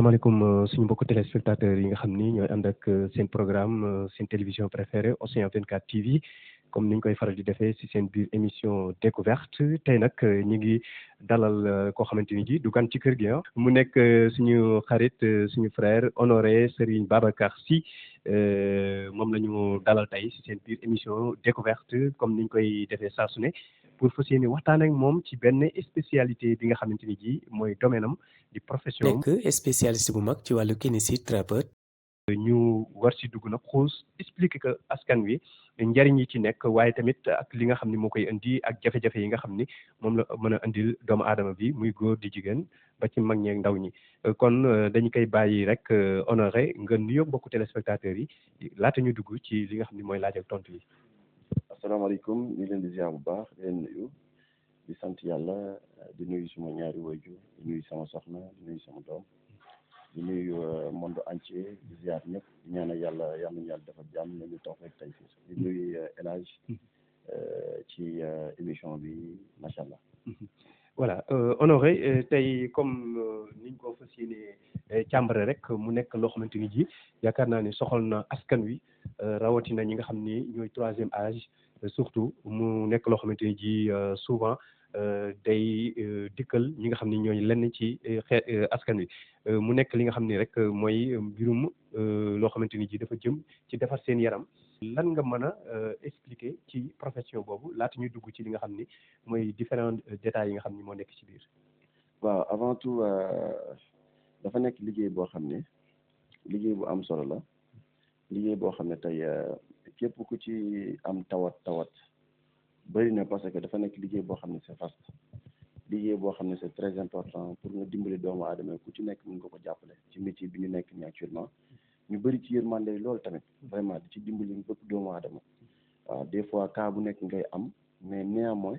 asalaamaaleykum suñu mbokku téléspectateurs yi nga xam ni ñooy ànd ak seen programme seen télévision préférée Océan 24 TV comme ni ñu koy faral di defee si seen biir émission découverte tey nag ñu ngi dalal koo xamante ni ji du gan ci kër gi mu nekk suñu xarit suñu frère honoré Serigne Babacar Sy moom la ñu dalal tey si seen biir émission découverte comme ni ñu koy defee saa su ne pour fas yéene waxtaan ak moom ci benn spécialité bi nga xamante ni ji mooy domaine am di profession am. nekk spécialiste bu mag ci wàllu kinésithérapeute. ñu war si dugg nag xuus expliquer que askan wi njariñ yi ci nekk waaye tamit ak li nga xam ni moo koy indi ak jafe-jafe yi nga xam ni moom la mën a indil doomu aadama bi muy góor di jigéen ba ci mag ñeeg ndaw ñi kon dañu koy bàyyi rek honoré nga nuyoo mbokku téléspectateurs yi laata ñu dugg ci li nga xam ni mooy laaj ak tontu yi. asalaamaaleykum ñu ngi leen di ziar bu baax di leen nuyu di sant yàlla di nuyu suma ñaari waajur di nuyu sama soxna di nuyu sama doom di nuyu monde entier di ziar ñëpp di ñaanal yàlla yal nañu yàlla defal jàmm nañu toog rek tey fii di nuyu El Hadj ci émission bi macha allah. voilà honoré tey comme niñ ko fas yéene càmbare rek mu nekk loo xamante ni ji yaakaar naa ne soxal na askan wi rawatina ñi nga xam ni ñooy troisième âge surtout mu nekk loo xamante ni ji souvent day dikkal ñi nga xam ni ñooy lenn ci askan wi mu nekk li nga xam ni rek mooy mbirum loo xamante ni ji dafa jëm ci defar seen yaram lan nga mën a expliquer ci profession boobu laata ñuy dugg ci li nga xam ni mooy différents détails yi nga xam ni moo nekk ci biir. waaw avant tout dafa nekk liggéey boo xam ne liggéey bu am solo la liggéey boo xam ne tey képp ku ci am tawat bëri na parce que dafa nekk liggéey boo xam ne c'est vaste liggéey boo xam ne c'est très important pour nga dimbali doomu aadama ku ci nekk mën nga ko jàppale ci métier bi ñu nekk nii actuellement ñu bëri ci yërmande loolu tamit vraiment di ci dimbali ñu bëpp doomu aadama waaw des fois cas bu nekk ngay am mais néanmoins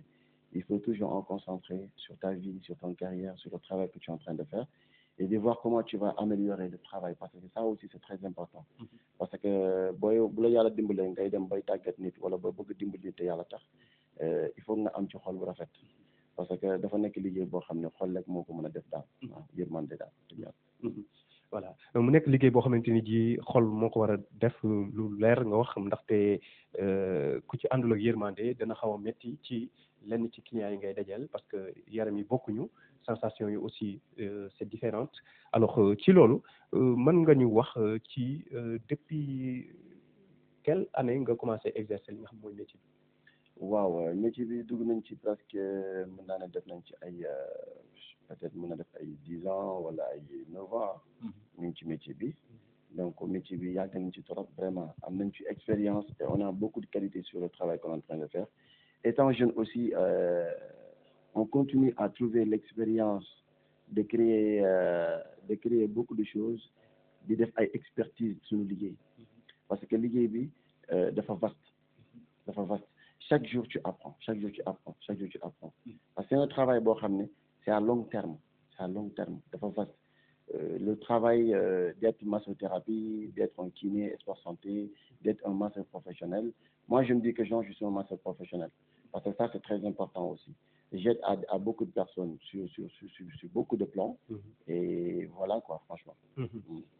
il faut toujours en concentrer sur ta vie sur ton carrière sur le travail que tu es en train de faire et de voir comment tu vas améliorer le travail parce que ça aussi c'est très important parce que bu la yàlla dimbalee ngay dem bay tàggat nit wala ba bëgg dimbali nit te yàlla tax il faut nga am ci xol bu rafet parce que dafa nekk liggéey boo xam ne xol rek moo ko mën a def daal waaw yërmande daal voilà mu nekk liggéey boo xamante ni ji xol moo ko war a def lu leer nga wax ndaxte ku ci àndul ak yërmande dana xaw a métti ci lenn ci clients yi ngay dajal parce que yaram yi bokkuñu sensation yi aussi c'est différente alors ci loolu mën nga ñu wax ci depuis quelle année nga commencé exercer li nga xam mooy métier bi. waaw métier bi dugg nañ ci presque mën naa ne def nañ ci ay peut-être mën na def ay 10 ans wala ay 9 ans ñu ngi ci métier bi donc métier bi yàgg nañ ci trop vraiment am nañ ci expérience et on a beaucoup de qualité sur le travail qu'on est en train de faire étant jeune aussi on continue à trouver l'expérience de créer beaucoup de choses di def ay expertise suñu liggéey parce que liggéey bi dafa vaste chaque jour tu apprends parce que c'est un travail boo xam ne c'est à long terme dafa vaste le travail d'être massothérapie d'être un kiné sport santé d'être un masseur professionnel moi je me dis que je suis un masseur professionnel parce que ça c'est très important aussi j'aide à beaucoup de personnes sur beaucoup de plans et voilà quoi franchement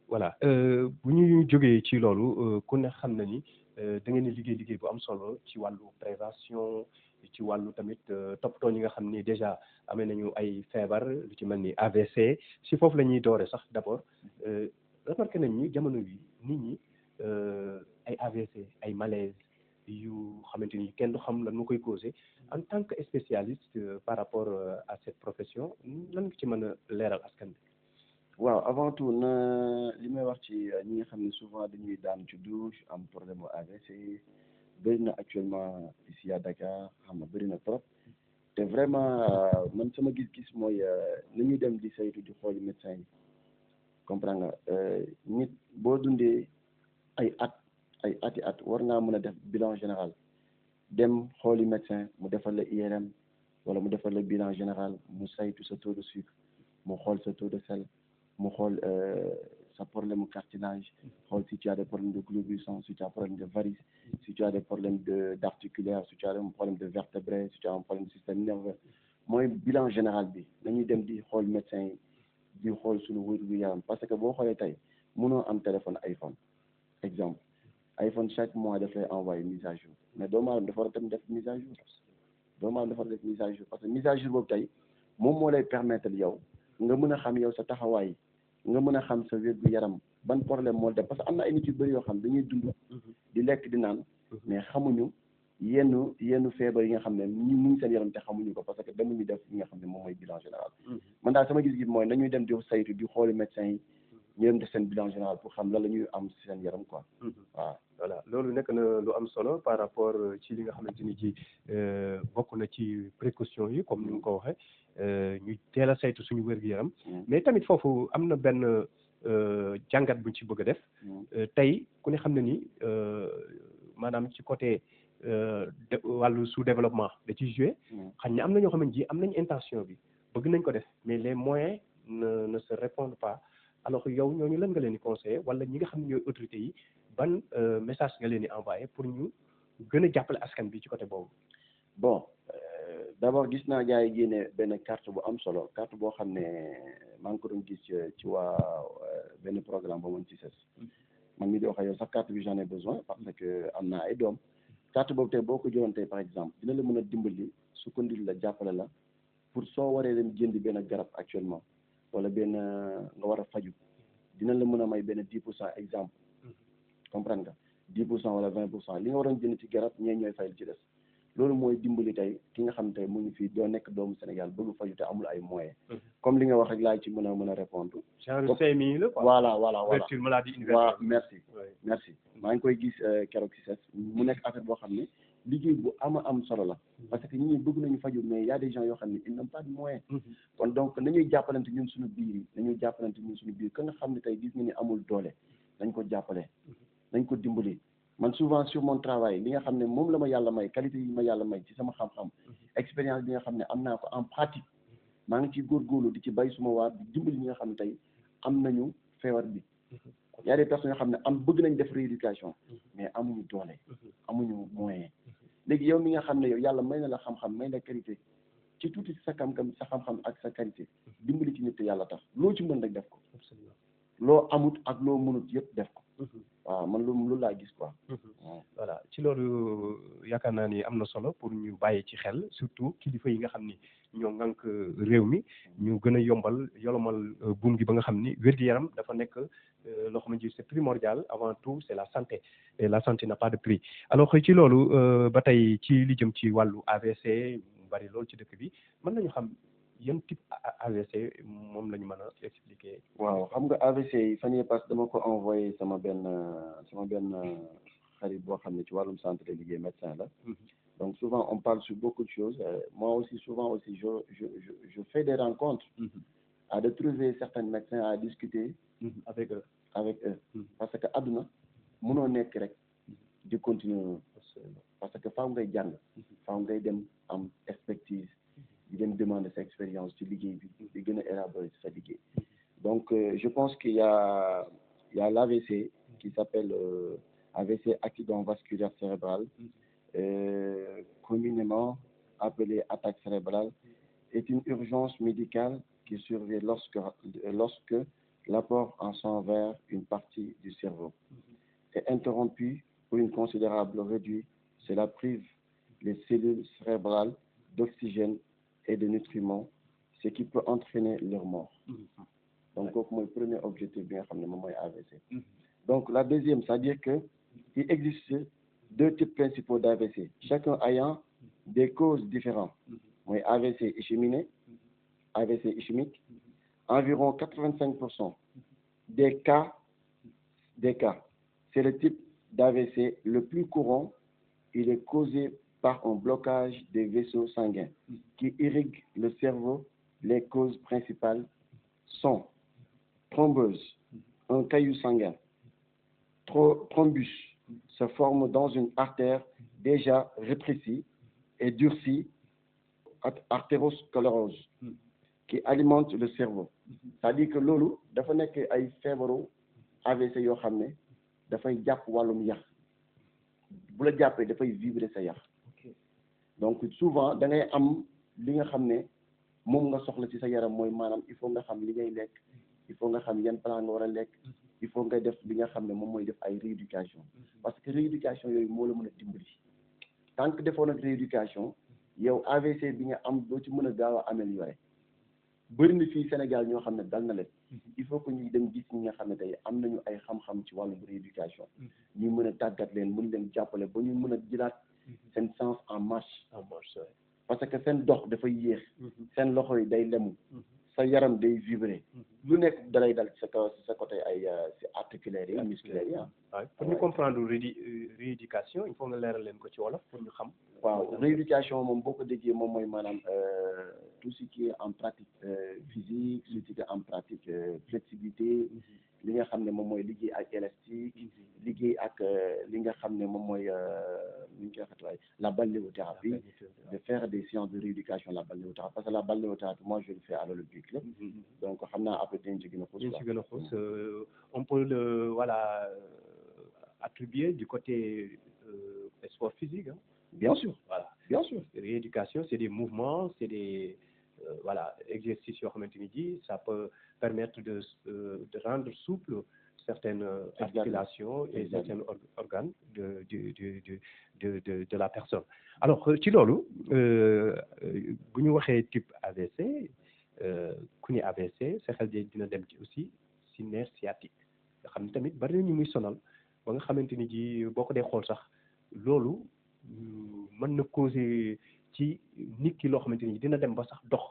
voilà bu ñu jógee ci loolu ku ne xam na ni da ngeen di liggéey bu am solo ci wàllu prévention ci wàllu tamit toppatoo ñi nga xam ni déjà amee nañu ay feebar lu ci mel ni AVC si foofu la ñuy doore sax d'abord remarqué nañ ni jamono bi nit ñi ay AVC ay malaise yu xamante ni kenn du xam lan moo koy causé en tant que spécialiste par rapport à cette profession lan nga ci mën a leeral askan bi. waaw avant tout li may wax ci ñi nga xam ne souvent dañuy daan ci douche am problème mu AVC bëri na actuellement ici à Dakar xam nga bëri na trop te vraiment man sama gis-gis mooy ni ñuy dem di saytu di xooli médecin yi comprends nga nit boo dundee ay at war ngaa mën a def bilan général dem xooli médecin mu defal la IRM wala mu defal la bilan général mu saytu sa taux de sucre mu xool sa taux de sel mu xool sa problème mu cartilage xool si tu as des problèmes de globules sang si tu as problème de varices si tu as des problèmes d'articulaire si tu as un problème de vertébrés si tu as un problème de système nerveux mooy bilan général bi nañuy dem di xool médecin yi di xool suñu wér-gu yaram parce que boo xoolee tey mënoo am téléphone iPhone exemple iPhone chaque mois dafay envoyé mise à jour mais doomu aadama dafa war a tam def mise à jour doomu aadama dafa war a def mise à jour parce que mise à jour boobu tey moom moo lay permettre yow nga mën a xam yow sa taxawaay nga mën a xam sa wér gu yaram ban problème moo def parce que am na ay nit yu bëri yoo xam dañuy dund di lekk di naan mais xamuñu yenn feebar yi nga xam ne ñu ngi seen yaram te xamuñu ko parce que demuñu def li nga xam ne moom mooy bilan général man daal sama gis-gis mooy nañuy dem di saytu di xooli médecin yi ñu dem def seen bilan général pour xam lan la ñuy am si seen yaram quoi waaw voilà loolu nekk na lu am solo par rapport ci li nga xamante ni ci bokk na ci précaution yi comme ni nga ko waxee ñu teel a saytu suñu wér-gu-yaram mais tamit foofu am na benn jàngat buñ ci bëgg a def tey ku ne xam ne ni maanaam ci côté wàllu sous-développement da ciy joué xam ne am na ñoo xamante ji am nañ intention bi bëgg nañ ko def mais les moyens ne se répondent pas alors yow ñooñu lan nga leen di conseiller wala ñi nga xam ne ñooy autorités yi ban message nga leen di envoyé pour ñu gën a jàppale askan bi ci côté boobu. bon d'abord gis naa gars yi génne benn carte bu am solo carte boo xam ne maa ngi ko doon gis ci waa benn programme ba moom ci ses man mi di wax ak yow sax carte bi j'en ai besoin parce que am naa ay doom carte boobu tey boo ko jëloon tey par exemple dina la mën a dimbali sukkandil la jàppale la pour soo waree dem jëndi benn garab actuellement wala benn nga war a faju dina la mën a may benn 10% exemple comprendre nga 10% wala 20% li nga waroon jënd ci garab ñee ñooy fayal ci des loolu mooy dimbali tey ki nga xam tey mu ngi fii doo nekk doomu Sénégal bëgg faju te amul ay moyens comme li nga wax rek laa ci mën a répondre genre CMI la quoi voilà couverture maladie universelle waaw merci maa ngi koy gis keroog ci ses mu nekk affaire boo xam ne liggéey bu am solo la parce que ñi bëgg nañu faju mais y a des gens yoo xam ne ils n'ont pas de moyens kon donc nañuy jàppalante ñun suñu biir yi nañuy jàppalante ñun suñu biir ka nga xam ne tey gis nga ni amul doole nañ ko jàppale nañ ko dimbali man souvent sur mon travail li nga xam ne moom la ma yàlla may qualité yi ma yàlla may ci sama xam-xam expérience bi nga xam ne am naa ko en pratique maa ngi ciy góorgóorlu di ci bay suma waar di dimbali ñi nga xam ne tey am nañu feebar bi y a des personnes yoo xam ne bëgg nañ def rééducation mais amuñu doole amuñu moyen léegi yow mi nga xam ne yow yàlla may na la xam-xam may la qualité ci tuuti sa xam-xam ak sa qualité dimbali ci nit te yàlla tax loo ci mën rek def ko loo amut ak loo mënut yëpp def ko waaw man loolu laa gis quoi voilà ci loolu yaakaar naa ni am na solo pour ñu bàyyi ci xel surtout kilifa yi nga xam ni ñoo ŋànk réew mi ñu gën a yolomal buum gi ba nga xam ni wér-gu-yaram dafa nekk loo xamante ni c'est primordial avant tout c'est la santé et la santé n'a pas de prix alors ci loolu ba tey ci li jëm ci wàllu AVC mu bari loolu ci dëkk bi mën nañu xam yan type AVC moom la ñu mën a expliquer. waaw xam nga AVC yi fan yii parce que dama ko envoyé sama benn xarit boo xam ne ci wàllum santé la liggéey médecin la donc souvent on parle sur beaucoup de choses moi aussi souvent aussi je fais des rencontres à de trouver certains médecins à discuter avec eux parce que àdduna mënoo nekk rek di continuer parce que faaw ngay jàng faaw ngay dem am expertise di dem demander sa expérience ci liggéey bi di gën a élaborer sa liggéey donc je pense qu'il y a l'AVC qui s'appelle AVC accident vasculaire cérébral communément appelé attaque cérébrale est une urgence médicale qui survient lorsque l'apport en sang vers une partie du cerveau est interrompu ou une considérable réduite. Cela prive les cellules cérébrales d'oxygène et de nutriments, ce qui peut entraîner leur mort. Donc, c'est le premier objectif bien xam ne moom mooy AVC. Donc, la deuxième, c'est-à-dire que il existe deux types principaux d'AVC, chacun ayant des causes différentes. Mooy AVC ischémique, AVC ischémique. Environ 85% des cas, c'est le type d'AVC le plus courant. Il est causé par un blocage des vaisseaux sanguins qui irriguent le cerveau. Les causes principales sont thrombose, un caillot sanguin. Thrombus se forme dans une artère déjà rétrécie et durcie, artérosclérose, qui alimente le cerveau. C'est-à-dire que loolu dafa nekk ay feebaru AVC yoo xam ne dafay jàpp wàllum yax bu la jàppee dafay vibrer sa yax donc souvent da ngay am li nga xam ne moom nga soxla ci sa yaram mooy maanaam il faut nga xam li ngay lekk il faut nga xam yan plan nga war a lekk il faut nga def li nga xam ne moom mooy def ay rééducation parce que rééducation yooyu moo la mën a dimbali tant que defoon ak rééducation yow AVC bi nga am doo ci mën a gaaw a améliorer bëri na fii Sénégal ñoo xam ne dal na leen il faut que ñuy dem gis ñi nga xam ne tey am nañu ay xam-xam ci wàllum rééducation ñu mën a tàggat leen mën leen jàppale ba ñu mën a jëlaat seen sens en marche parce que seen dox dafay yéex seen loxo yi day lemu sa yaram day vibrer lu nekk dalay dal ci sa kaw ci sa côté ay ci articulaires yi musculaires yi waaw pour ñu comprendre rééducation il faut nga leeral leen ko ci wolof pour ñu xam. waaw rééducation moom boo ko déggee moom mooy maanaam tout ce qui est en pratique physique tout ce qui est en pratique flexibilité li nga xam ne moom mooy liggéey ak élastique liggéey ak li nga xam ne moom mooy li ñu koy waxee la balnéothérapie de faire des séances de rééducation la balnéothérapie parce que la balnéothérapie moi je le fais à l'Olympique là donc xam naa après dañ ci gën a xuus. dañ ci gën a xuus on peut le voilà attribuer du côté sport physique hein. Bien sûr, voilà bien sûr. Rééducation c'est des mouvements c'est des voilà exercices yoo xamante ni ji ça peut permettre de rendre souple certaines articulations et certains organes de la personne. Alors ci loolu bu ñu waxee type AVC ku ni AVC sa xel dina dem ci aussi ci nerf sciatique nga xam ne tamit bari na ñu muy sonal ba nga xamante ni ji boo ko dee xool sax loolu mën na causer ci nit ki loo xamante ni dina dem ba sax dox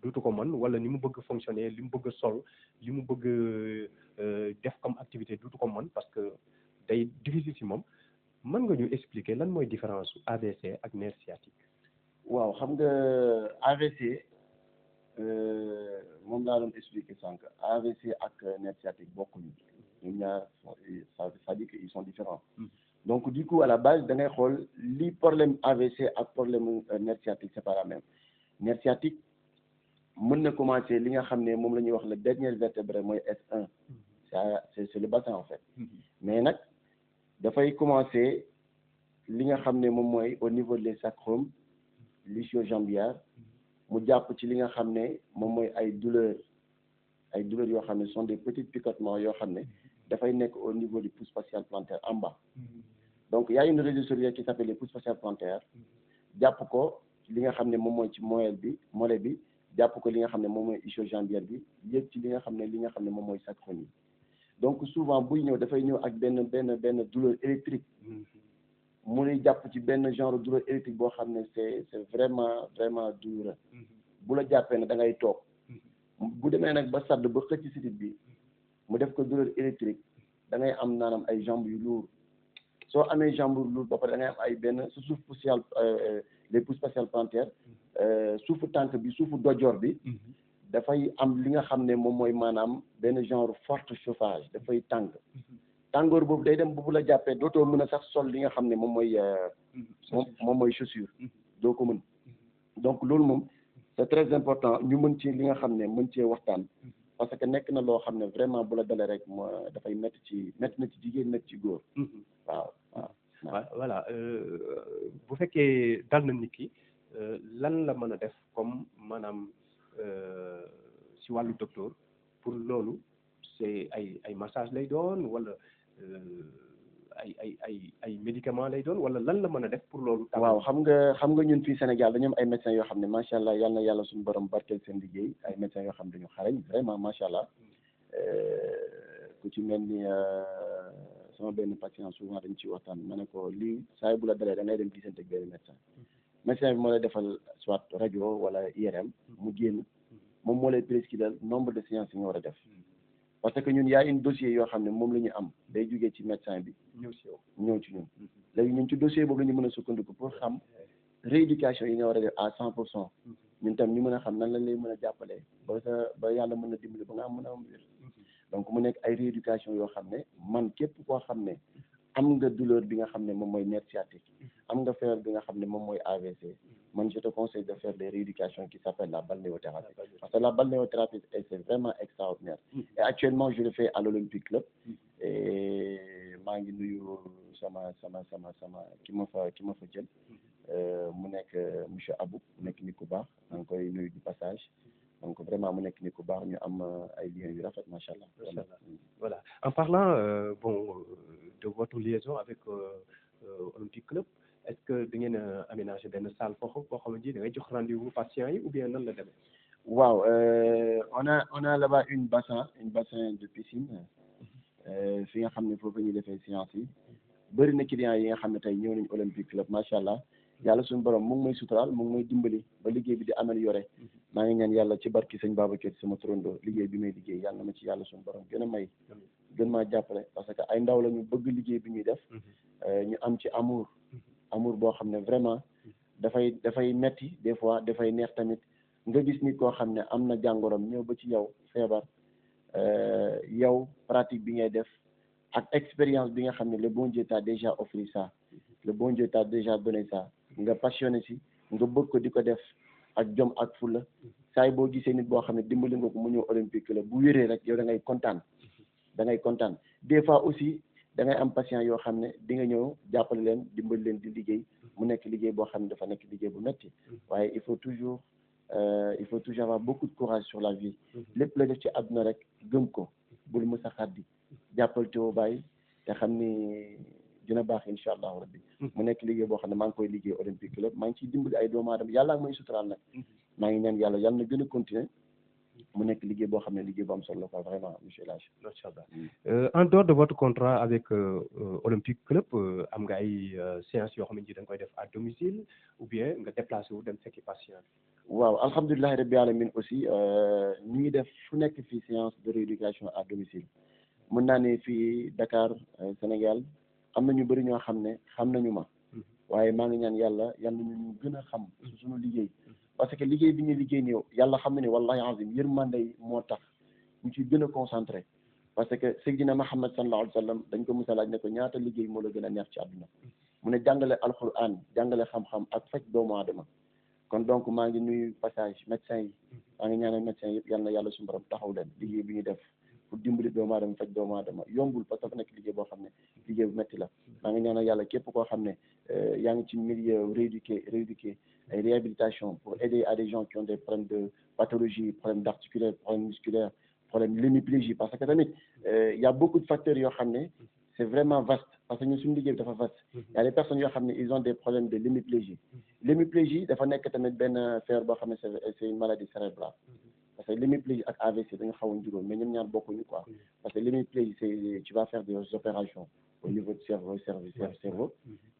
dootu ko mën wala ni mu bëgg fonctionner li mu bëgg sol li mu bëgg def comme activité dootu ko mën parce que day difficile ci moom mën nga ñu expliquer lan mooy différence su AVC ak nerf sciatique. waaw xam nga AVC moom laa doon expliquer sànq AVC ak nerf sciatique bokkuñu ñoom ñaar ça dit que ils sont différents. Donc du coup à la base da ngay xool li problème AVC ak problème nerf sciatique c'est pas la même nerf sciatique mën na commencer li nga xam ne moom la ñuy wax le dernier vertébré mooy S1 c'est le bassin en fait mais nag dafay commencer li nga xam ne moom mooy au niveau des sacrum l'ischio-jambière mu jàpp ci li nga xam ne moom mooy ay douleurs yoo xam ne sont des petits picotements yoo xam ne dafay nekk au niveau du pouce facial plantaire en bas donc y a une région cellulaire qui s'appelle le pouce facial plantaire jàpp ko li nga xam ne moom mooy ci mollet bi jàpp ko li nga xam ne moom mooy ischio-jambière bi yëg ci li nga xam ne moom mooy sacrum yi donc souvent buy ñëw dafay ñëw ak benn douleur électrique mu lay jàpp ci benn genre douleur électrique boo xam ne c'est vraiment douloureux bu la jàppee ne da ngay toog bu demee nag ba sadd ba xëcc sidit bi mu def ko douleur électrique da ngay am naanam ay jambes yu lourd soo amee jambe lourd ba pare da ngay am ay benn su suuf facial les pouces facial plantaire suufu tànk bi suufu dojoor bi dafay am li nga xam ne moom mooy maanaam benn genre forte chauffage dafay tàng tàngoor boobu day dem bu la jàppee dootoo mën a sax sol li nga xam ne moom mooy chaussure doo ko mën donc loolu moom c'est très important ñu mën ci li nga xam ne mën cee waxtaan parce que nekk na loo xam ne vraiment bu la dalee rek dafay métti na ci jigéen métti ci góor waaw voilà bu fekkee dal na nit ki lan la mën a def comme maanaam si wàllu docteur pour loolu c'est ay massage lay doon wala ay médicaments lay doon wala lan la mën a def pour loolu. waaw xam nga ñun fii Sénégal dañu am ay médecins yoo xam ne macha allah yal na yàlla suñu borom barkeel seen liggéey ay médecins yoo xam ne dañu xarañ vraiment macha allah ku ci mel ni sama benn patient souvent dañ ci waxtaan ma ne ko lii saa bu la dalee da ngay dem gisante ak benn médecin bi moo lay defal soit rajo wala IRM mu génn moom moo lay prescrire nombre de séances yi nga war a def. parce que ñun y a une dossier yoo xam ne moom la ñu am day jugee ci médecin bi ñëw ci ñun léegi ñun ci dossier boobu la ñu mën a sukkandiku pour xam rééducation yi nga war a def à 100% ñun tam ñu mën a xam nan lañ lay mën a jàppalee ba yàlla mën a dimbali ba nga am mën a am wér donc mu nekk ay rééducation yoo xam ne man képp koo xam ne am nga douleur bi nga xam ne moom mooy nerf sciatique am nga feebar bi nga xam ne moom mooy AVC man je te conseille de faire des rééducations qui s'appellent la balnéothérapie parce que la balnéothérapie c'est vraiment extraordinaire et actuellement je le fais à l'Olympique Club et maa ngi nuyu sama ki ma fa jël mu nekk monsieur Abou mu nekk nit ku baax maa ngi koy nuyu du passage donc vraiment mu nekk nit ku baax ñu am ay liens yu rafet macha allah. Voilà en parlant de votre liaison avec Olympique Club est-ce que da ngeen a aménagé benn salle foofu boo xamante ni da ngay jox rendez-vous patients yi ou bien nan la demee. waaw on a là-bas une bassin de piscine fi nga xam ne foofu ñuy defee séance yi bëri na clients yi nga xam ne tey ñëw nañu Olympique Club macha allah yàlla suñu borom mu ngi may suturaal mu ngi may dimbali ba liggéey bi di amélioré maa ngi ñaan yàlla ci barki sëñ Babacar sama turando liggéey bi may liggéey yàlla na ma ci yàlla suñu borom gën a may gën maa jàppale parce que ay ndaw la ñu bëgg liggéey bi ñuy def ñu am ci amour boo xam ne vraiment dafay metti des fois dafay neex tamit nga gis nit koo xam ne am na jàngoroom ñëw ba ci yow feebar yow pratique bi ngay def ak expérience bi nga xam ne le bon Dieu t'a déjà offert ça le bon Dieu t'a déjà donné ça nga passionné si nga bëgg ko di ko def ak jom ak fulla saay boo gisee nit boo xam ne dimbali nga ko mu ñëw Olympique la bu wéree rek yow da ngay kontaan des fois aussi da ngay am patient yoo xam ne di nga ñëw jàppale leen dimbali leen di liggéey mu nekk liggéey boo xam ne dafa nekk liggéey bu metti waaye il faut toujours avoir beaucoup de courage sur la vie lépp la def ci àdduna rek gëm ko bul mës a xaddi jàppal te bàyyi te xam ni dina baax incha allahu rabbi mu nekk liggéey boo xam ne maa ngi koy liggéey Olympique Club maa ngi ciy dimbali ay doomu aadama yàlla ak may suturaal nag maa ngi ñaan yàlla na gën a continuer mu nekk liggéey boo xam ne liggéey bu am solo la quoi vraiment monsieur El Hadj. Macha Allah en dehors de votre contrat avec Olympique Club am nga ay séances yoo xam ne da nga koy def à domicile ou bien nga déplacé wu dem fekki patient bi. waaw alhamdulilah rabbi alamin aussi ñu ngi def fu nekk fii séance de rééducation à domicile mën naa ne fii Dakar Sénégal am na ñu bëri ñoo xam ne xam nañu ma waaye maa ngi ñaan yàlla ñu gën a xam suñu liggéey parce que liggéey bi ñu liggéey nii yàlla xam na ne wallahi azim yërmande moo tax ñu ciy gën a concentré parce que Seydina Muhammad sallallahu alayhi wa sallam dañ ko mos a laaj ne ko ñaata liggéey moo la gën a neex ci àdduna mu ne jàngale alquran jàngale xam-xam ak faj doomu aadama kon donc maa ngi nuyu passage médecin yi maa ngi ñaanal médecin yëpp yal na yàlla suñu borom taxaw leen liggéey bi ñu def pour dimbali doomu aadama faj doomu aadama yombul parce que dafa nekk liggéey boo xam ne liggéey bu métti la maa ngi ñaanal yàlla képp koo xam ne yaa ngi ci milieu rééduqué ay réhabilitation pour aider à des gens qui ont des problèmes de pathologie problèmes d'articulaire problèmes musculaires problèmes l'hémiplégie parce que tamit y a beaucoup de facteurs yoo xam ne c'est vraiment vaste parce que ñun suñu liggéey bi dafa vaste y a des personnes yoo xam ne ils ont des problèmes de l'hémiplégie dafa nekk tamit benn feebar boo xam ne c'est une maladie cérébrale parce que l'hémiplégie ak AVC dañu xaw a njuróom mais ñoom ñaar bokkuñu quoi parce que l'hémiplégie c'est tu vas faire des opérations au niveau du cerveau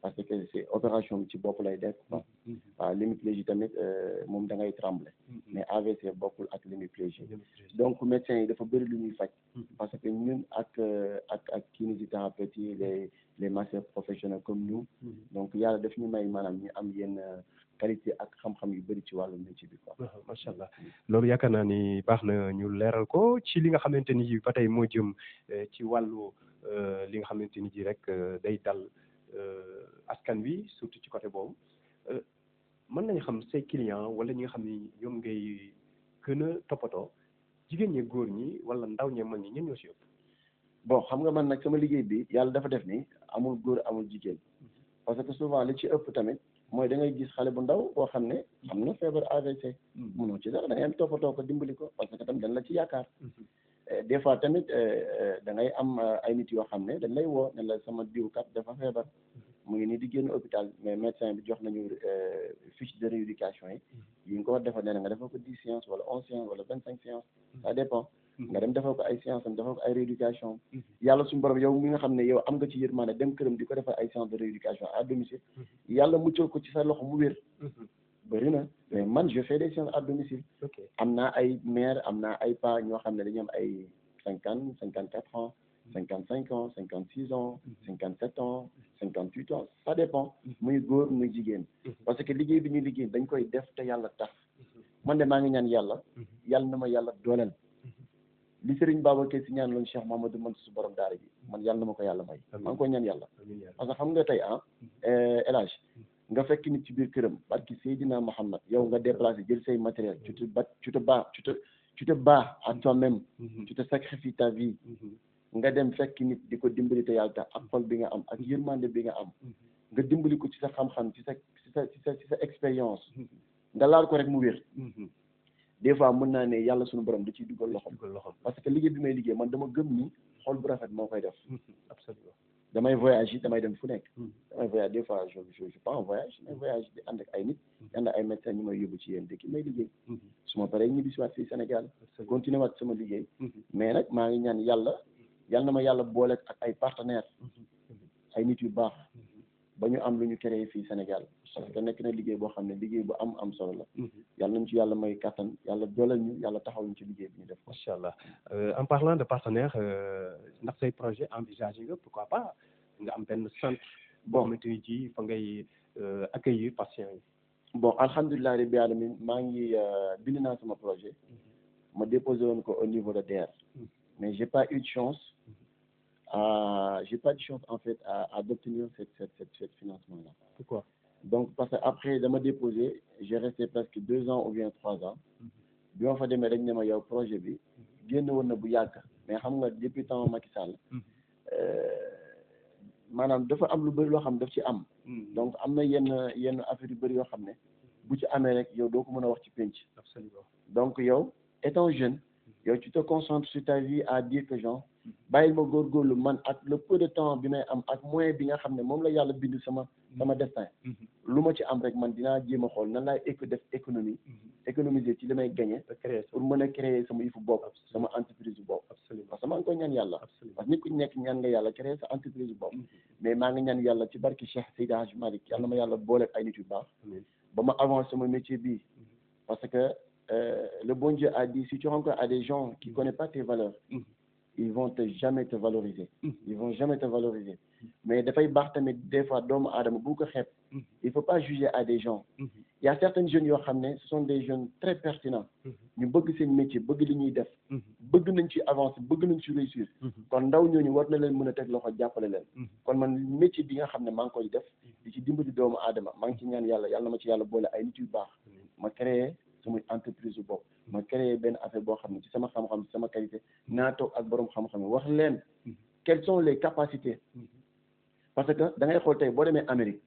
parce que c'est opération bi ci bopp lay def quoi waaw l'hémiplégie tamit moom da ngay trembler mais AVC bokkul ak l'hémiplégie donc médecins yi dafa bëri lu ñuy faj parce que ñun ak kinésithérapeutes yi les masseurs professionnels comme nous donc yàlla daf ñu may maanaam ñu am yenn qualité ak xam-xam yu bëri ci wàllu métier bi quoi. macha allah loolu yaakaar naa ni baax na ñu leeral ko ci li nga xamante ni ba tey moo jëm ci wàllu li nga xamante ni ji rek day dal askan wi surtout ci côté boobu mën nañu xam say clients wala ñi nga xam ni ñoom ngay gën a toppatoo jigéen ñi góor ñi wala ndaw ñi mag ñi ñen ñoo si ëpp. bon xam nga man nag sama liggéey bi yàlla dafa def ni amul góor amul jigéen parce que souvent li ci ëpp tamit mooy da ngay gis xale bu ndaw boo xam ne am na feebar AVC mënoo ci dara da ngay am toppatoo ko dimbali ko parce que tamit dañ la ci yaakaar des fois tamit da ngay am ay nit yoo xam ne dañ lay woo ne la sama diwkat dafa feebar mu ngi nii di génn hôpital mais médecin bi jox nañu fiche de rééducation yi nga ko war defal nee na nga defal ko 10 séances wala 11 séances wala 25 séances ça dépend nga dem defal ko ay séances am defal ko ay rééducation yàlla suñu borom yow mi nga xam ne yow am nga ci yërmande dem këram di ko defal ay séances de rééducation à domicile yàlla muccal ko ci sa loxo mu wér bëri na mais man je fais des séances à domicile am naa ay mère am naa ay pa ñoo xam ne dañu am ay 54 ans 55 ans 56 ans 57 ans 58 ans ça dépend muy góor muy jigéen parce que liggéey bi ñuy liggéey dañ koy def te yàlla tax man de maa ngi ñaan yàlla na ma yàlla dooleel li Serigne Babacar Sy ñaan loon Cheikh Mamadou Mansour borom daara ji man yàlla na ma ko yàlla may maa ngi koy ñaan yàlla parce que xam nga tey El Hadj nga fekk nit ci biir këram barki Seydina Muhammad yow nga déplacé jël say matériel tu te bats à toi-même tu te sacrifies ta vie nga dem fekk nit di ko dimbali te yàlla tax ak xol bi nga am ak yërmande bi nga am nga dimbali ko ci sa xam-xam ci sa expérience nga laal ko rek mu wér des fois mën naa ne yàlla suñu borom da ciy dugal loxom parce que liggéey bi may liggéey man dama gëm ni xol bu rafet moo koy def absolument damay voyage yi damay dem fu nekk damay voyage des fois je pas en voyage damay voyage di ànd ak ay nit di ànd ak ay médecins ñu may yóbbu ci yéen dëkk may liggéey su ma paree ñibbi si waat fii Sénégal continuer waat sama liggéey mais nag maa ngi ñaan yàlla na ma yàlla boole ak ay partenaires ay nit yu baax ba ñu am lu ñu créé fii Sénégal parce que nekk na liggéey boo xam ne liggéey bu am solo la yàlla nañ ci yàlla may kattan yàlla dooleel ñu yàlla taxaw ñu ci liggéey bi ñu def macha allah en parlant de partenaire ndax say projet envisagé nga pourquoi pas nga am benn centre boo xamante ni ji fa ngay accueillir patients yi bon alhamdulilah rabbi alamin maa ngi bind naa sama projet ma déposé woon ko au niveau de DER mais j'ai pas eu de chance en fait à d'obtenir cette financement là. Pourquoi? Donc parce que après dama déposé j'ai resté presque 2 ans ou bien 3 ans bi ma fa demee dañ ne ma yow projet bi génn woon na bu yàgg mais xam nga depuis temps Macky Sall maanaam dafa am lu bëri loo xam ne daf ci am donc am na yenn affaire yu bëri yoo xam ne bu ci amee rek yow doo ko mën a wax ci penc. Absolument. Donc yow étant jeune yow tu te concentres sur ta vie à dire que genre bàyyil ma góorgóorlu man ak le peu de temps bi may am ak moyen bi nga xam ne moom la yàlla bind sama destin lu ma ci am rek man dinaa jéem a xool nan laay def économiser ci li may gagné pour mën a créer sama yëfu bopp sama entreprise bopp parce que maa ngi koy ñaan yàlla parce que nit ku nekk ñaan nga yàlla créer sa entreprise bopp mais maa ngi ñaan yàlla ci barki Cheikh Seydi Hadj Malick yàlla ma yàlla booleeg ay nit yu baax ba ma avancé sama métier bii parce que le bon Dieu a dit si tu rencontres à des gens qui connaissent pas tes valeurs ils vont jamais te valoriser mais dafay baax tamit des fois doomu aadama bu ko xeeb il faut pas juger à des gens il y a certains jeunes yoo xam ne ce sont des jeunes très pertinents ñu bëgg seen métier bëgg li ñuy def bëgg nañ ci avancer bëgg nañ ci réussir kon ndaw ñooñu war na leen mën a teg loxo jàppale leen kon man métier bi nga xam ne maa ngi koy def di ci dimbali doomu aadama maa ngi ci ñaan yàlla na ma ci yàlla boole ay nit yu baax ma créé sama entreprise bu bopp ma créé benn affaire boo xam ne ci sama xam-xam ci sama qualité naa toog ak borom xam-xam yi wax leen quelles sont les capacités parce que da ngay xool tey boo demee Amérique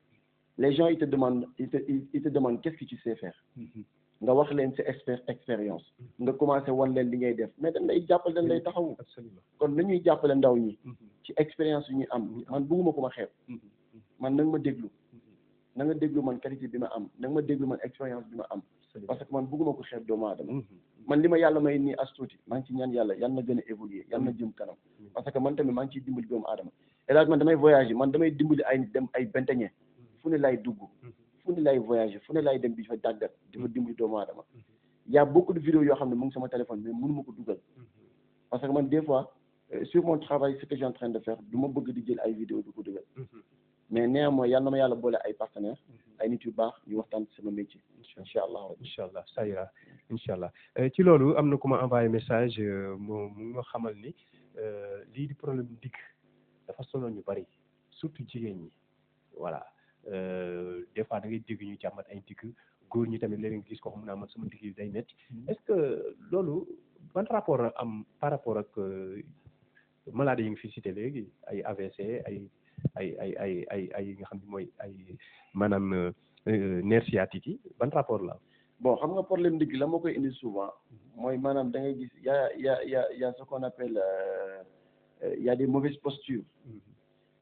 les gens ils te demandent qu'est-ce que tu sais faire nga wax leen sa expérience nga commencé wan leen li ngay def mais dañ lay jàppale dañ lay taxawu kon nañuy jàppale ndaw ñi ci expérience yu ñuy am man bëgguma ko ma xeeb man na nga ma déglu na nga déglu man qualité bi ma am na nga ma déglu man expérience bi ma am parce que man bëgguma ko xeeb doomu aadama man li ma yàlla may nii as tuuti maa ngi ci ñaan yàlla na gën a évoluer na jëm kanam parce que man tamit maa ngi ciy dimbali doomu aadama et là man damay voyager man damay dimbali ay dem ay benteñe fu ne lay dugg fu ne lay voyager fu ne lay dem di fa dàggat di fa dimbali doomu aadama y a beaucoup de vidéos yoo xam ne mu ngi sama téléphone mais mënu ma ko dugal parce que man des fois sur mon travail ce que j'ai en train de faire du ma bëgg di jël ay vidéos du ko dugal mais néanmoins na ma yàlla boole ay partenaires ay nit yu baax ñu waxtaan ci sama métier incha allah ça ira incha allah ci loolu am na ku ma envoyé message mu nga xamal ni lii di problème digg dafa sonal ñu bari surtout jigéen ñi voilà des fois da ngay dégg ñu jàmbat ay digg góor ñi tamit léeg-léeg gis ko xam naa man sama digg yi day métti est-ce que loolu ban rapport am par rapport ak maladie yi nga fi cité léegi ay AVC ay nga xam ne mooy ay maanaam nerf sciatique yi ban rapport la bon xam nga problème digg la moo koy indi souvent mooy maanaam da ngay gis y a ce qu'on appelle y a des mauvaises postures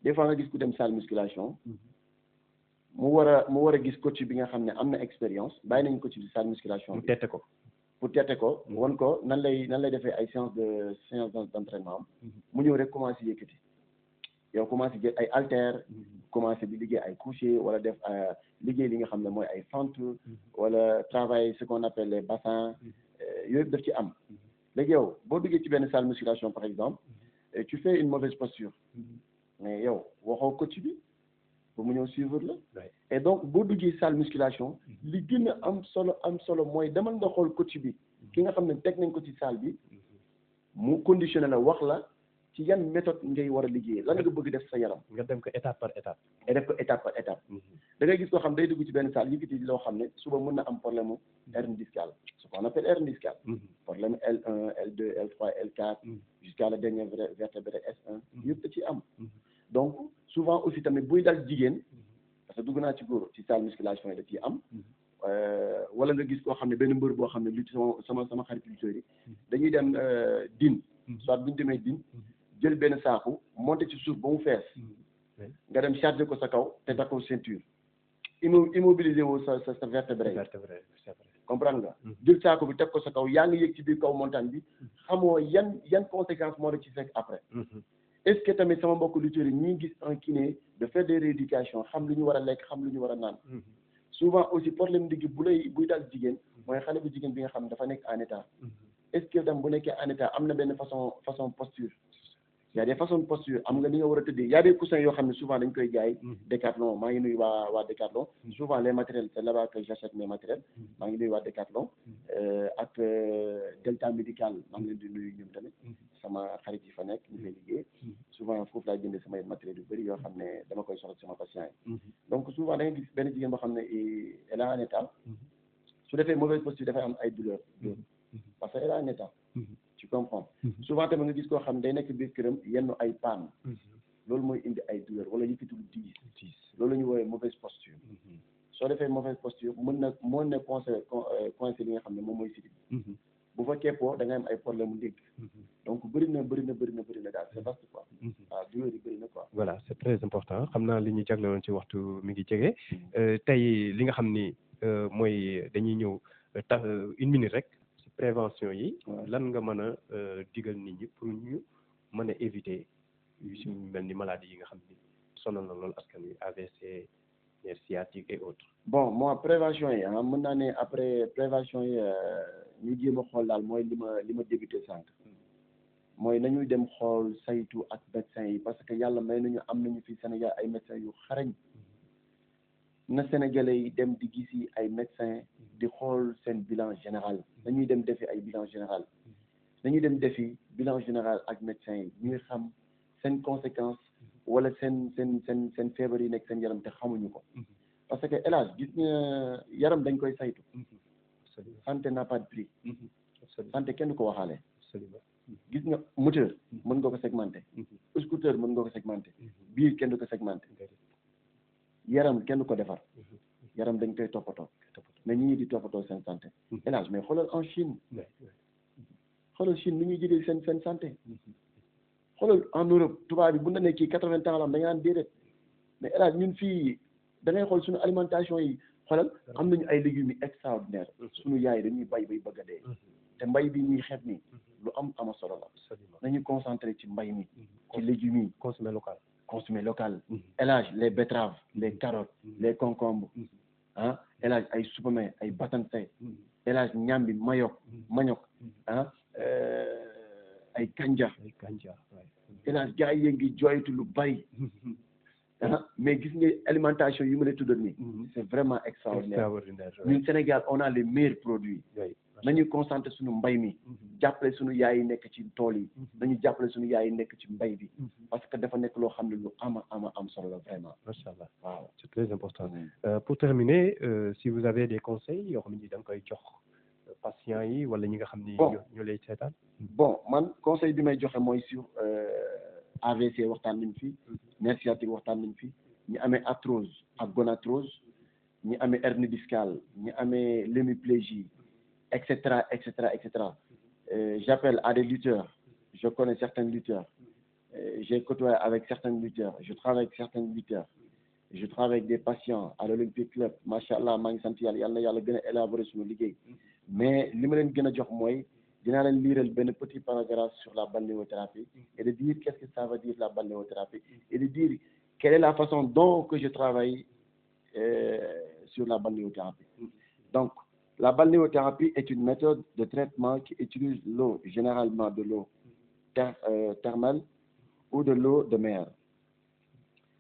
des fois nga gis ku dem salle musculation mu war a gis coach bi nga xam ne am na expérience bàyyi nañ coach bi salle musculation mu tette ko pour tette ko won ko nan lay defee ay séance d'entraînement mu ñëw rek commencé yëkkati yow commencé jël ay haltères commencé di liggéey ay coucher wala def liggéey li nga xam ne mooy ay fente wala travail ce qu'on appelle les bassins yooyu daf ci am léegi yow boo duggee ci benn salle musculation par exemple tu fais une mauvaise posture mais yow waxoo coach bi pour mu ñëw suivre la et donc boo duggee salle musculation li gën a am solo mooy demal nga xool coach bi ki nga xam ne teg nañ ko ci salle bi mu conditionné la wax la ci yan méthode ngay war a liggéey lan nga bëgg def sa yaram nga dem ko étape par étape et def ko étape par étape da ngay gis koo xam day dugg ci benn salle yëkkati loo xam ne suba mën na am problème mu hernie discale ce qu'on appelle hernie discale problème L1 L2 L3 L4 jusqu'à la dernière vertèbre S1 yëpp da ciy am donc souvent aussi tamit buy dal jigéen parce que dugg naa ci góor ci salle musculation yi da ciy am wala nga gis koo xam ne benn mbër boo xam ne lu sama xarit lutteurs yi dañuy dem din soit bu ñu demee din jël benn saaku monté ci suuf ba mu fees nga dem chargé ko sa kaw te takkoo ceinture immobiliser woo sa vertébré comprendre nga jël saako bi teg ko sa kaw yaa ngi yëg ci biir kaw montagne bi xamoo yan conséquences moo la ci fekk après est-ce que tamit sama mbokk lutteurs yi ñi gis un kiné de faire des rééducations xam lu ñu war a lekk xam lu ñu war a naan souvent aussi problème ndigg buy dal jigéen mooy xale bu jigéen bi nga xam ne dafa nekk en état est-ce que tam bu nekkee en état am na benn façon posture y a des façons de posture am nga li nga war a tëddee y a des coussins yoo xam ne souvent dañ koy jaay Decathlon maa ngi nuyu waa Decathlon souvent les matériels c'est là-bas que j'achète mes matériels maa ngi nuyu waa Decathlon ak Delta Médical maa ngi leen di nuyu ñoom tamit sama xarit yi fa nekk ñu fay liggéey souvent foofu laay jëndee samay matériels yu bëri yoo xam ne dama koy soxla sama patient yi donc souvent da nga gis benn jigéen boo xam ne elle a un état su defee mauvaise posture dafay am ay douleur parce que elle a un état tu comprends souvent tamit nga gis koo xam ne day nekk biir këram yenn ay panne loolu mooy indi ay douleur wala yëkkatul diis loolu la ñu woowee mauvaise posture soo defee mauvaise posture mën na coincé li nga xam ne moom mooy siti bu fa keppoo da ngay am ay problème mu ndégg donc bëri na daal c'est vaste quoi waaw douleur yi bëri na quoi voilà c'est très important xam naa li ñu jaglewoon ci waxtu mi ngi jege tey li nga xam ni mooy dañuy ñëw tax une minute rek ci prévention yi lan nga mën a digal nit ñi pour ñu mën a éviter yu si mel ni maladie yi nga xam ni sonal na loolu askan wi AVC nerf sciatique et autres bon moi prévention yi mën naa ne après prévention yi ñu jéem a xool daal mooy li ma débuté sànq mooy nañuy dem xool saytu ak médecins yi parce que yàlla may nañu am nañu fi Sénégal ay médecins yu xarañ na Sénégalais yi dem di gisi ay médecins di xool seen bilan général dañuy dem defi ay bilan général dañuy dem defi bilan général ak médecins yi ñuy xam seen conséquence wala seen feebar yi nekk seen yaram te xamuñu ko parce que hélas gis nga yaram dañ koy saytu santé n'a pas de prix santé kenn du ko waxaale gis nga moteur mën nga ko segmenté scooter mën nga ko segmenté biir kenn du ko segmenté yaram kenn du ko defar yaram dañ koy toppatoo mais ñi di toppatoo seen santé hélas mais xoolal en Chine ni ñuy jëlee seen santé xoolal en Europe tubaab bi bu na ne kii 80 ans la am da nga naan déedéet mais hélas ñun fii da ngay xool suñu alimentation yi xoolal am nañu ay légumes yi extraordinaire suñu yaay dañuy bay bay bëgg a dee te mbay bi ñuy xeeb ni lu ama solo la nañu concentré ci mbay mi ci légumes yi consommer local élage les betteraves les carottes les concombres élage ay supame ay batanse élage ñambi manioc ay kanja élage gars yi ngi jooytu lu bari mais gis nga alimentation yu ma la tuddal nii c'est vraiment extraordinaire ñun Sénégal on a les meilleurs produits nañu concentré suñu mbay mi jàppale suñu yaay yi nekk ci tool yi nañu jàppale suñu yaay yi nekk ci mbay bi parce que dafa nekk loo xam ne lu am solo la vraiment macha allah waaw c'est très important pour terminer si vous avez des conseils yoo xam ne da nga koy jox patients yi wala ñi nga xam ni ñoo lay seetaan bon man conseil bi may joxe mooy sur AVC waxtaan nañ fi nerf sciatique waxtaan nañ fi ñi amee arthrose ak gonarthrose ñi amee hernie discale ñi amee l'hémiplégie etc. J'appelle à des lutteurs. Je connais certains lutteurs. J'ai côtoyé avec certains lutteurs. Je travaille avec certains lutteurs. Je travaille avec des patients à l'Olympic Club. Machallah, maa ngi sant yàlla yal na yàlla gën a élaborer suñu liggéey. Mais li ma leen gën a jox mooy dinaa leen liiral benn petit paragraphe sur la balnéothérapie et de dire qu'est-ce que ça veut dire la balnéothérapie et de dire quelle est la façon dont que je travaille sur la balnéothérapie. Donc, la balnéothérapie est une méthode de traitement qui utilise l'eau, généralement de l'eau thermale ou de l'eau de mer,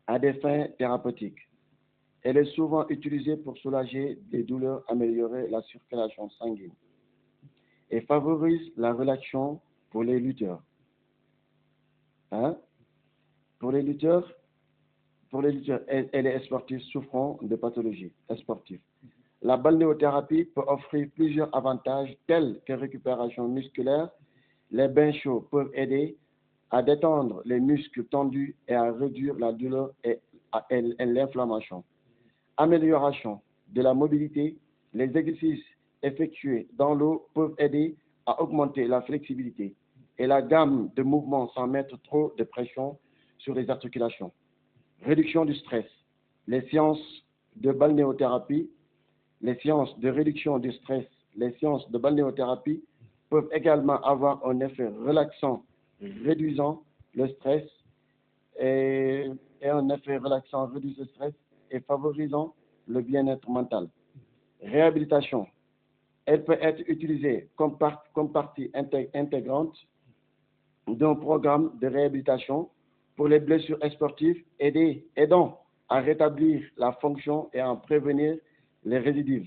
à des fins thérapeutiques. Elle est souvent utilisée pour soulager des douleurs, améliorer la circulation sanguine et favorise la relaxation pour les lutteurs. Pour les lutteurs et les sportifs souffrant de pathologies sportives. La balnéothérapie peut offrir plusieurs avantages tels que récupération musculaire. Les bains chauds peuvent aider à détendre les muscles tendus et à réduire la douleur et l'inflammation. Amélioration de la mobilité, les exercices effectués dans l'eau peuvent aider à augmenter la flexibilité et la gamme de mouvements sans mettre trop de pression sur les articulations. Réduction du stress. Les séances de balnéothérapie, les séances de réduction du stress, les séances de balnéothérapie peuvent également avoir un effet relaxant, réduisant le stress et un effet relaxant réduit le stress et favorisant le bien-être mental. Réhabilitation. Elle peut être utilisée comme partie intégrante d'un programme de réhabilitation pour les blessures sportives, aidant à rétablir la fonction et à en prévenir les récidives.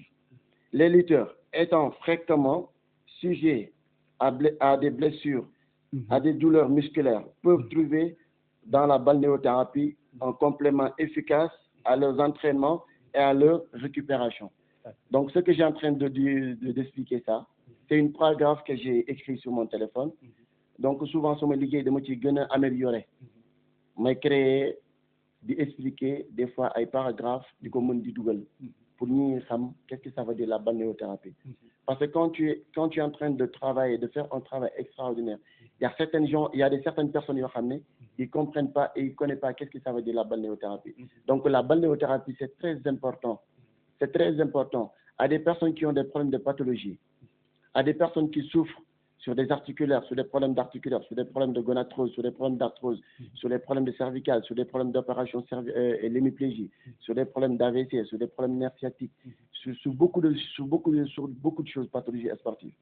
Les lutteurs étant fréquemment sujets à des blessures, à des douleurs musculaires, peuvent trouver dans la balnéothérapie un complément efficace à leurs entraînements et à leur récupération. Donc, ce que j'ai en train d'expliquer ça, c'est une paragraphe que j'ai écrit sur mon téléphone. Donc, souvent, sur mes ligues, je me améliorer. Je créer, d'expliquer des fois un paragraphe du commun du Google pour nous savoir qu'est-ce que ça veut dire la balnéothérapie. Parce que quand tu es en train de travailler, de faire un travail extraordinaire, il y a certaines personnes qui ne comprennent pas et ils ne connaissent pas qu'est-ce que ça veut dire la balnéothérapie. Donc la balnéothérapie, c'est très important. C'est très important à des personnes qui ont des problèmes de pathologie, à des personnes qui souffrent sur des articulaires, sur des problèmes d'articulaires, sur des problèmes de gonarthrose, sur des problèmes d'arthrose, sur des problèmes de cervicales, sur des problèmes d'opération l'hémiplégie, sur des problèmes d'AVC, sur des problèmes nerfs sciatiques, sur beaucoup de choses, pathologies sportives,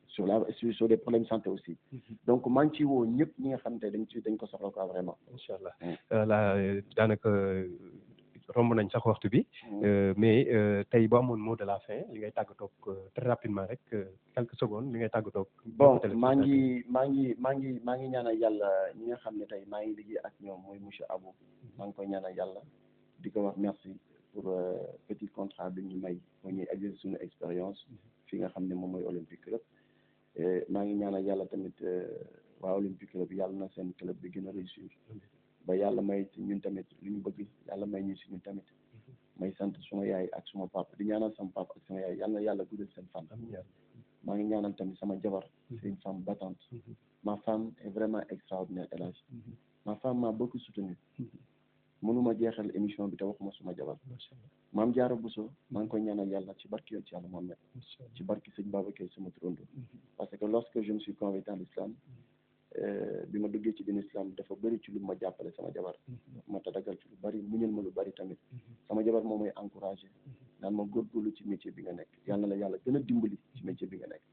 sur des problèmes de santé aussi. Donc, man ci woo ñëpp ñi nga xam te dañ ko soxla quoi vraiment. incha allah daanaka romb nañ sax waxtu bi mais tey boo amoon mot de la fin li ngay tàggatoo très rapidement rek quelques secondes li ngay tàggatoo. bon maa ngi ñaanal yàlla ñi nga xam ne tey maa ngi liggéey ak ñoom mooy monsieur Abou maa ngi koy ñaanal yàlla di ko wax merci pour petit contrat bi ñu may moo ñuy exercer suñu expérience fi nga xam ne moom mooy Olympique Club maa ngi ñaanal yàlla tamit waa Olympique Club yàlla na seen club bi gën a réussir ba yàlla may ci ñun tamit lu ñu bëgg yàlla may ñu si ñun tamit may sant suma yaay ak suma papa di ñaanal sama papa ak sama yaay yàlla na yàlla guddal seen fan maa ngi ñaanal tamit sama jabar c'est une femme battante ma femme est vraiment extraordinaire El Hadj ma femme m'a beaucoup soutenu mënuma jeexal émission bi te waxuma suma jabar Maam Jaara Bousso maa ngi koy ñaanal yàlla ci barki yoon ci yàlla Mohamed ci barki sëñ Babacar sama turando parce que lorsque je me suis converti dans l'islam bi ma duggee ci l'islam dafa bëri ci lu ma jàppale sama jabar ma tadagal ci lu bëri muñal ma lu bëri tamit sama jabar moom mooy encouragé naan ma góorgóorlu ci métier bi nga nekk yàlla na la yàlla gën a dimbali ci métier bi nga nekk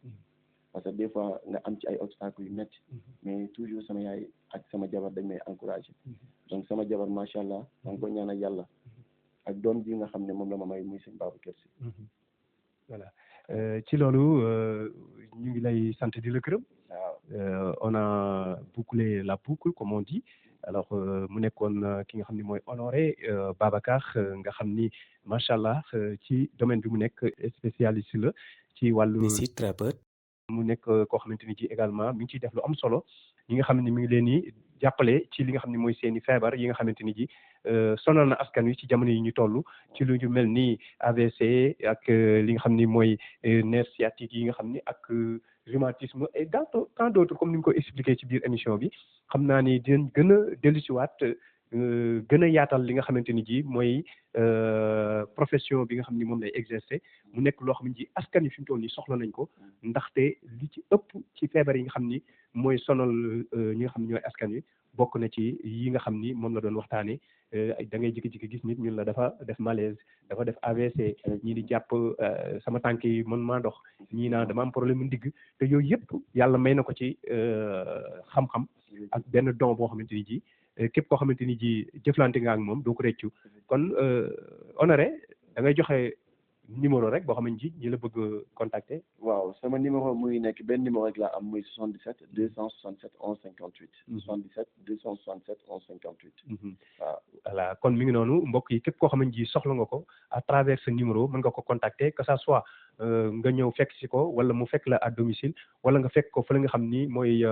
parce que des fois nga am ci ay obstacles yu métti mais toujours sama yaay ak sama jabar dañ may encouragé donc sama jabar macha allah maa ngi koy ñaanal yàlla ak doom ji nga xam ne moom la ma may muy sëñ Babacar Si voilà ci loolu ñu ngi lay sant di la gërëm. On a bouclé la boucle comme on dit alors mu nekkoon ki nga xam ni mooy Honoré Babacar nga xam ni macha allah ci domaine bi mu nekk spécialiste la ci wàllu. mu nekk koo xamante ni ci également mi ngi ciy def lu am solo ñi nga xam ne mi ngi leen di jàppale ci li nga xam ne mooy seen i feebar yi nga xamante ni ji sonal na askan wi ci jamono yi ñu toll ci lu ñu mel ni AVC ak li nga xam ni mooy nerf sciatique yi nga xam ni ak rhumatisme et tant d'autres comme ni nga ko expliqué ci biir émission bi xam naa ni dinañ gën a dellusiwaat gën a yaatal li nga xamante ni ji mooy profession bi nga xam ni moom lay exercer mu nekk loo xam ne ji askan wi fi mu toll nii soxla nañ ko ndaxte li ci ëpp ci feebar yi nga xam ni mooy sonal ñi nga xam ne ñooy askan wi bokk na ci yi nga xam ni moom la doon waxtaanee da ngay jékki-jékki gis nit ñun la dafa def malaise dafa def AVC ñii di jàpp sama tànk yi mën maa dox ñii naa dama am problème mu ndigg te yooyu yëpp yàlla may na ko ci xam-xam ak benn don boo xamante ni ji képp koo xamante ni ji jëflante nga ak moom doo ko réccu kon Honoré da ngay joxe numéro rek boo xam ne ji ñi la bëgg contacter. waaw sama numéro muy nekk benn numéro rek laa am muy 77 267 11 58. 77 267 11 58. waaw voilà kon mi ngi noonu mbokk yi képp koo xam ne ji soxla nga ko à travers ce numéro mën nga ko contacter que ça soit nga ñëw fekk si ko wala mu fekk la à domicile wala nga fekk ko fa la nga xam ni mooy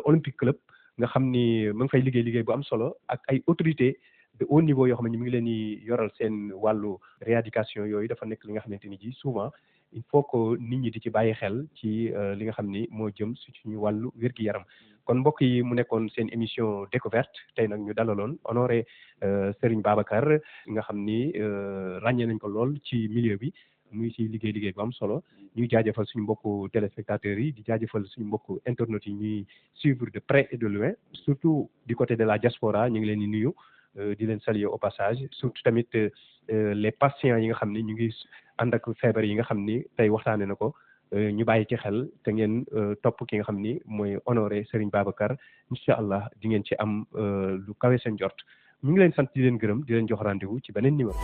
Olympique Club nga xam ni mu ngi fay liggéey bu am solo ak ay autorités de haut niveau yoo xam ne ñu ngi leen di yoral seen wàllu rééducation yooyu dafa nekk li nga xamante ni ji souvent il faut que nit ñi di ci bàyyi xel ci li nga xam ni moo jëm si suñu wàllu wér-gi-yaram kon mbokk yi mu nekkoon seen émission découverte tey nag ñu dalaloon honoré Serigne Babacar nga xam ni ràññee nañ ko lool ci milieu bi muy ci liggéey bu am solo ñuy jaajëfal suñu mbokku téléspectateurs yi di jaajëfal suñu mbokku internautes yi ñuy suivre de près et de loin surtout du côté de la diaspora ñu ngi leen di nuyu di leen saluer au passage surtout tamit les patients yi nga xam ni ñu ngi ànd ak feebar yi nga xam ni tey waxtaane na ko ñu bàyyi ci xel te ngeen topp ki nga xam ni mooy honoré Serigne Babacar incha allah di ngeen ci am lu kawe seen jort ñu ngi leen sant di leen gërëm di leen jox rendez-vous ci beneen numéro.